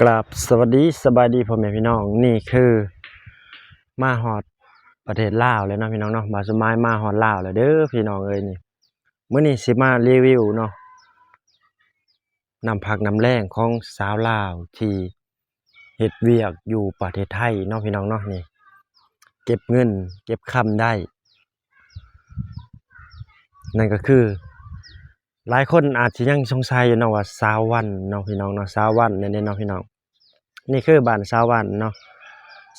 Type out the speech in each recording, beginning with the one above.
กราบสวัสดีสบายดีพ่อแม่พี่น้องนี่คือมาฮอดประเทศลาวแล้วเนาะพี่น้องเนาะบาสมัยมาฮอดลาวแล้วเด้อพี่น้องเอ้ยนี่มื้อนี้สิมารีวิวเนาะน้ำพักน้ำแรงของสาวลาวที่เฮ็ดเวียกอยู่ประเทศไทยเนาะพี่น้องเนาะนี่เก็บเงินเก็บคำได้นั่นก็คือหลายคนอาจสิยังสงสัยอยู่เนาะว่าสาววันเนาะพี่น้องเนาะสาววันนั่นเด้เนาะพี่น้องนี่คือบ้านสาววันเนาะ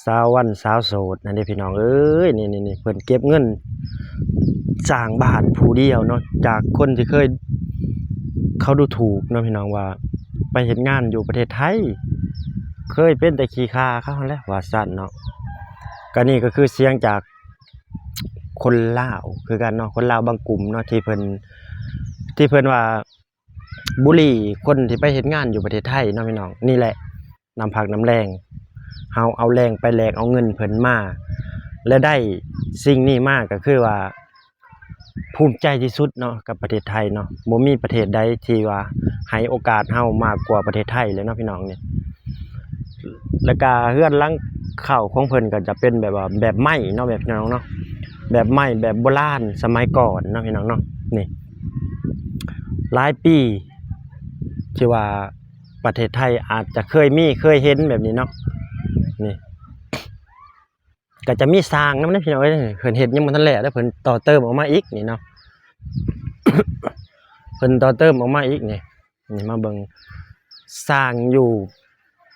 สาววันสาวโสดนั่นเด้พี่น้องเอ้ยนี่เพิ่นเก็บเงินสร้างบ้านผู้เดียวเนาะจากคนที่เคยเขาดูถูกเนาะพี่น้องว่าไปเฮ็ดงานอยู่ประเทศไทยเคยเป็นแต่ขี้ข่าเขาหั่นแหละว่าซั่นเนาะก็นี่ก็คือเสียงจากคนลาวคือกันเนาะคนลาวบางกลุ่มเนาะที่เพิ่นว่าบุลลีคนที่ไปเฮ็ดงานอยู่ประเทศไทยเนาะพี่น้องนี่แหละน้ำพักน้ำแรงเฮาเอาแรงไปแลกเอาเงินเพิ่นมาและได้สิ่งนี้มาก็คือว่าภูมิใจที่สุดเนาะกับประเทศไทยเนาะบ่มีประเทศใดที่ว่าให้โอกาสเฮามากกว่าประเทศไทยเลยเนาะพี่น้องนี่แล้วก็เฮือนหลังเข้าของเพิ่นก็จะเป็นแบบว่าแบบไม้เนาะแบบพี่น้องเนาะแบบไม้แบบโบราณสมัยก่อนเนาะพี่น้องเนาะนี่หลายปีที่ว่าประเทศไทยอาจจะเคยเห็นแบบนี้เนาะนี่ก็จะมีสร้างนำนะพี่น้องเอ้ยเพิ่นเฮ็ดยังบ่ทันแล้วแล้วเพิ่นต่อเติมออกมาอีกนี่เนาะ เพิ่นต่อเติมออกมาอีกนี่มาเบิ่งสร้างอยู่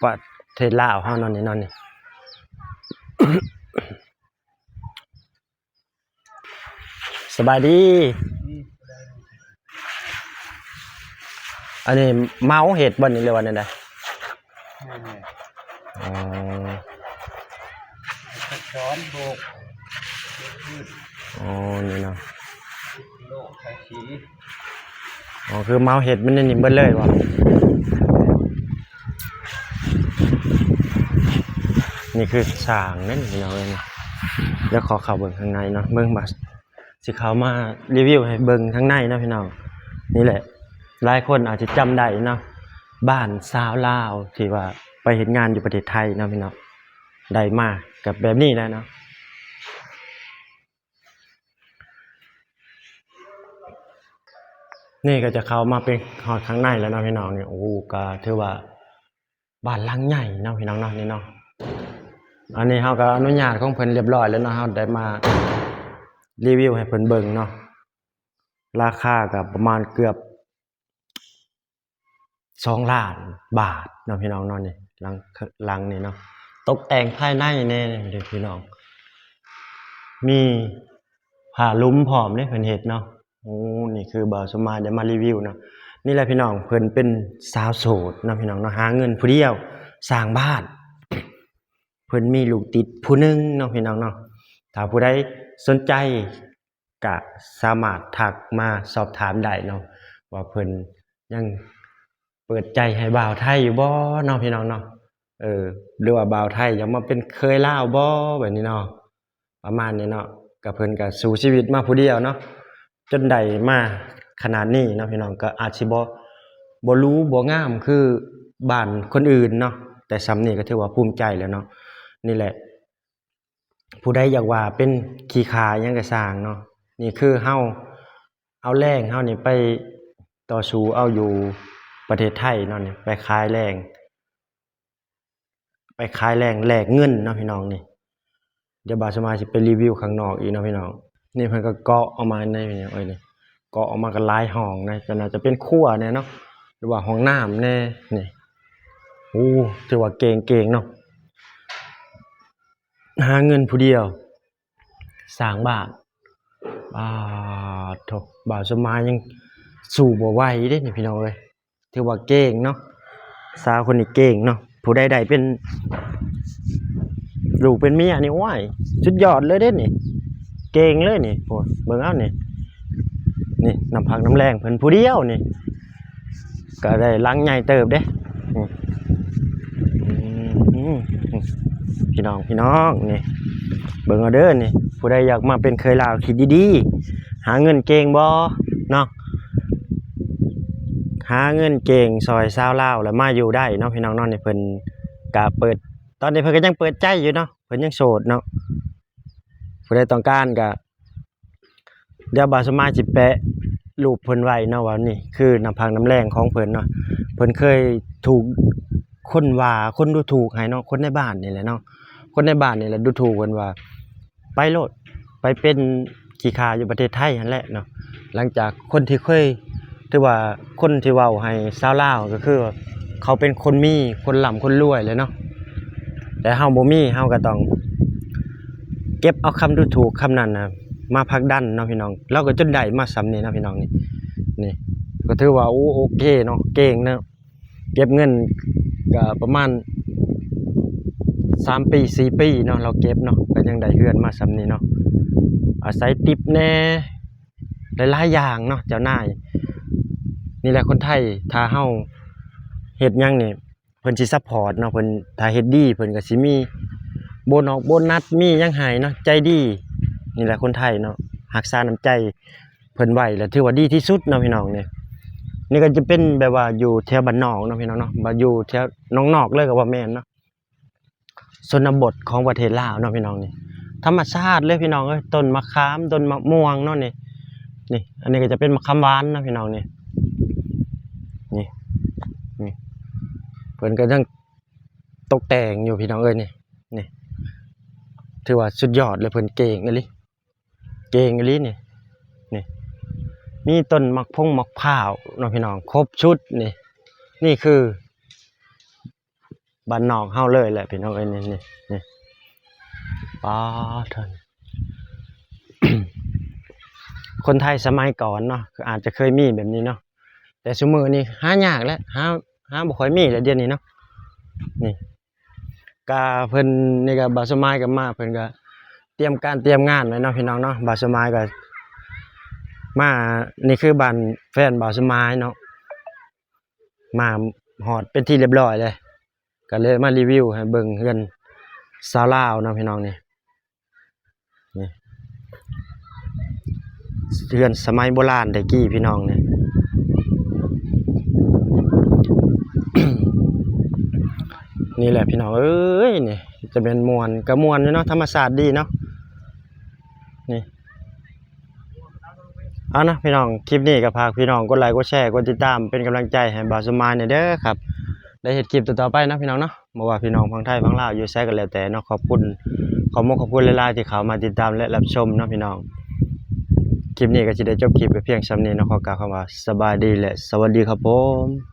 ประเทศลาวเฮาเนาะนี่เนาะนี่ สบายดีอันนี้เมาเห็ดบ่นี่เลยว่านั่นใดอ๋อช้อนโบกอ๋อนี่เนาะโลกไทยสีอ๋อคือเมาเห็ดมันนี่เบิดเลยว่ะนี่คือสร้างนั่นพี่น้องเอ้ยนี่เดี๋ยวขอเข้าเบิ่งข้างในเนาะเบิ่งบัดสิเข้ามารีวิวให้เบิ่งข้างในเนาะพี่น้องนี่แหละหลายคนอาจจะจำได้เนาะบ้านสาวลาวที่ว่าไปเฮ็ดงานอยู่ประเทศไทยเนาะพี่น้องได้มากับแบบนี้แหละเนาะนี่ก็จะเข้ามาเป็นฮอดข้างในแล้วเนาะพี่น้องนี่โอ้ก็ถือว่าบ้านหลังใหญ่เนาะพี่น้องเนาะนี่เนาะอันนี้เฮาก็อนุญาตของเพิ่นเรียบร้อยแล้วเนาะเฮาได้มารีวิวให้เพิ่นเบิ่งเนาะราคาก็ประมาณเกือบ2 ล้านบาทเนาะพี่น้องเนาะนี่หลังนี่เนาะตกแต่งภายในแน่เด้อพี่น้องมีผ้าหลุมพร้อมเด้เพิ่นเฮ็ดเนาะโอ้นี่คือบ่าวสมายได้มารีวิวเนาะนี่แหละพี่น้องเพิ่นเป็นสาวโสดเนาะพี่น้องเนาะหาเงินผู้เดียวสร้างบ้านเพิ่นมีลูกติดผู้หนึงเนาะพี่น้องเนาะถ้าผู้ใดสนใจก็สามารถทักมาสอบถามได้เนาะว่าเพิ่นยังเปิดใจให้บ่าวไทยอยู่บ่เนาะพี่น้องเนาะหรือว่าบ่าวไทยอยากมาเป็นเคยลาวบ่แบบนี้เนาะประมาณนี้เนาะก็เพิ่นก็สู้ชีวิตมาผู้เดียวเนาะจนได้มาขนาดนี้เนาะพี่น้องก็อาจสิบ่รู้บ่งามคือบ้านคนอื่นเนาะแต่สำนี้ก็ถือว่าภูมิใจแล้วเนาะนี่แหละผู้ใดอยากว่าเป็นขี้ข่าหยังก็สร้างเนาะนี่คือเฮาเอาแรงเฮานี่ไปต่อสู้เอาอยู่ประเทศไทยเนาะนี่ไปขายแรงแลกเงินเนาะพี่น้องนี่เดี๋ยวบ่าวสมาสิไปรีวิวข้างนอกอีกเนาะพี่น้องนี่เพิ่นก็เกาะออกมาในนี่เอ้ยนี่เกาะออกมาก็หลายห้องนะก็น่าจะเป็นครัวแน่เนาะหรือว่าห้องน้ำแน่นี่โอ้ถือว่าเก่งเนาะหาเงินผู้เดียวสร้างบ้านโถบ่าวสมายยังสู้บ่ไหวเด้นี่พี่น้องเอ้ยถือว่าเก่งเนาะสาวคนนี้เก่งเนาะผู้ใดเป็นลูกเป็นเมียนี่โอ้ยสุดยอดเลยเด้นี่เก่งเลยนี่โอ้เบิ่งเอานี่น้ำพักน้ำแรงเพิ่นผู้เดียวนี่ก็ได้หลังใหญ่เติบเด้พี่น้องนี่เบิ่งเอาเด้อนี่ผู้ใดอยากมาเป็นเคยลาวคิดดีๆหาเงินเก่งบ่เนาะห หาเงินเก่งซอยชาวลาวแล้วมาอยู่ได้เนาะพี่น้องเนาะนี่เพิ่นก็เปิดตอนนี้เพิ่นก็ยังเปิดใจอยู่เนาะเพิ่นยังโสดเนาะผู้ใดต้องการก็เดี๋ยวบ่าวสมายสิแปะรูปเพิ่นไว้เนาะว่านี่คือน้ำพักน้ำแรงของเพิ่นเนาะเพิ่นเคยถูกคนว่าคนดูถูกให้เนาะคนในบ้านนี่แหละเนาะคนในบ้านนี่แหละดูถูกเพิ่นว่าไปโลดไปเป็นขี้ข่าอยู่ประเทศไทยนั่นแหละเนาะหลังจากคนที่เคยถือว่าคนที่เว้าให้ชาวลาวก็คือเขาเป็นคนมีคนร่ำคนรวยเลยเนาะแต่เฮาบ่มีเฮาก็ต้องเก็บเอาคำดูถูกคำนั้นน่ะมาผลักดันเนาะพี่น้องเราก็จนได้มาสำนี้เนาะพี่น้องนี่ก็ถือว่าโอเคเนาะเก่งเนาะเก็บเงินก็ประมาณ3 ปี 4 ปีเนาะเราเก็บเนาะก็ยังได้เฮือนมาสำนี้เนาะอาศัยติปแน่หลายๆอย่างเนาะเจ้านายนี่แหละคนไทยถ้าเฮาเฮ็ดหยังนี่เพิ่นสิซัพพอร์ตเนาะเพิ่นถ้าเฮ็ดดีเพิ่นก็สิมีโบนัสมีหยังให้เนาะใจดีนี่แหละคนไทยเนาะรักษาน้ำใจเพิ่นไว้แล้วถือว่าดีที่สุดเนาะพี่น้องนี่ก็จะเป็นแบบว่าอยู่แถวบ้านนอกเนาะพี่น้องเนาะบ่อยู่แถวน้องนอกเลยก็ว่าแม่นเนาะชนบทของประเทศลาวเนาะพี่น้องนี่ธรรมชาติเลยพี่น้องเอ้ยต้นมะขามต้นมะม่วงเนาะนี่อันนี้ก็จะเป็นมะขามหวานเนาะพี่น้องนี่เพิ่นก็ยังตกแต่งอยู่พี่น้องเอ้ยนี่ถือว่าสุดยอดเลยเพิ่นเก่งอีหลีนี่มีต้นมะพร้าวเนาะพี่น้องครบชุดนี่คือบ้านนอกเฮาเลยแหละพี่น้องเอ้ยนี่ป๊าด คนไทยสมัยก่อนเนาะอาจจะเคยมีแบบนี้เนาะแต่ซุมื้อนี้หายากแล้วหาบ่ค่อยมีแล้วเดี๋ยวนี้เนาะนี่ก็เพิ่นนี่ก็บ่าวสมายก็มาเพิ่นก็เตรียมงานไว้เนาะพี่น้องเนาะบ่าวสมายก็มานี่คือบ้านแฟนบ่าวสมายเนาะมาฮอดเป็นที่เรียบร้อยเลยก็เลยมารีวิวให้เบิ่งเฮือนชาวลาวเนาะพี่น้องนี่เฮือนสมัยโบราณแต่กี้พี่น้องนี่ นี่แหละพี่น้องเอ้ยนี่จะเป็นมวลกระมวลเนาะธรรมศาสตร์ดีเนาะนี่เอานะพี่น้องคลิปนี้ก็พาพี่น้องกดไลค์กดแชร์กดติดตามเป็นกำลังใจให้บ่าวสมายเด้อครับได้เฮ็ดคลิปต่อๆไปนะพี่น้องเนาะบ่ว่าพี่น้องฝั่งไทยฝั่งลาวอยู่ไสก็แล้วแต่เนาะขอบคุณหลายๆที่เข้ามาติดตามและรับชมเนาะพี่น้องคลิปนี้ก็สิได้จบคลิปไปเพียงส่ำนี้เนาะขอกล่าวคำว่าสบายดีและสวัสดีครับผม